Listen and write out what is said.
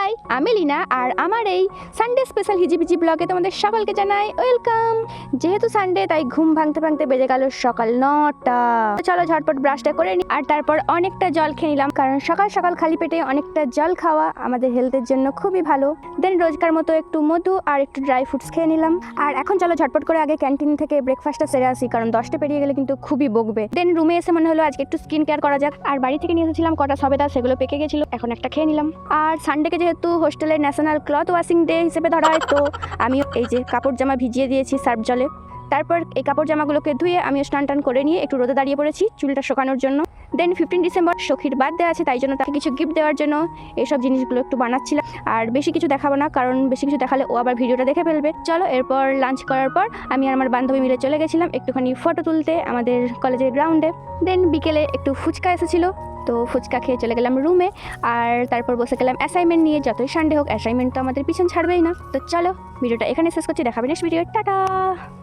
High, আমি লীনা আর আমার এই সানডে স্পেশাল হিজিবিজি ব্লগে তোমাদের সকলকে জানাই ওয়েলকাম। যেহেতু সানডে তাই ঘুম ভাঙতে ভাঙতে বেজে গেল সকাল 9টা। চলো ঝটপট ব্রাশটা করে নিই আর তারপর অনেকটা জল খেয়ে নিলাম, কারণ সকাল সকাল খালি পেটে অনেকটা জল খাওয়া আমাদের হেলথের জন্য খুবই ভালো। দেন রোজকার মতো একটু মধু আর একটু ড্রাই ফ্রুটস খেয়ে নিলাম। আর এখন চলো ঝটপট করে আগে ক্যান্টিন থেকে ব্রেকফাস্টটা সেরে আসি, কারণ 10টা পেরিয়ে গেলে কিন্তু খুবই বকবে। দেন রুমে এসে মনে হলো আজকে একটু স্কিন কেয়ার করা যাক, আর বাড়ি থেকে নিয়ে এসেছিলাম কটা সবেদা, সেগুলো পেকে গেছিল, এখন একটা খেয়ে নিলাম। আর সানডেকে যেহেতু হোস্টেলের ন্যাশনাল ক্লথ ওয়াশিং ডে হিসেবে ধরা হয়, তো আমি এই যে কাপড় জামা ভিজিয়ে দিয়েছি সার্ফ জলে। তারপর এই কাপড় জামাগুলোকে ধুয়ে আমি স্নান টান করে নিয়ে একটু রোদে দাঁড়িয়ে পড়েছি চুলটা শুকানোর জন্য। দেন 15 ডিসেম্বর সখীর বার্থডে আছে, তাই জন্য তাকে কিছু গিফট দেওয়ার জন্য এইসব জিনিসগুলো একটু বানাচ্ছিলাম। আর বেশি কিছু দেখাবো না, কারণ বেশি কিছু দেখালে ও আবার ভিডিওটা দেখে ফেলবে। চলো, এরপর লাঞ্চ করার পর আমি আর আমার বান্ধবী মিলে চলে গেছিলাম একটুখানি ফটো তুলতে আমাদের কলেজের গ্রাউন্ডে। দেন বিকেলে একটু ফুচকা এসেছিলো, তো ফুচকা খেয়ে চলে গেলাম রুমে। আর তারপর বসে গেলাম অ্যাসাইনমেন্ট নিয়ে। যতই সানডে হোক অ্যাসাইনমেন্ট তো আমাদের পিছন ছাড়বেই না। তো চলো ভিডিওটা এখানে শেষ করছি, দেখাবে নেক্সট ভিডিও। টাটা।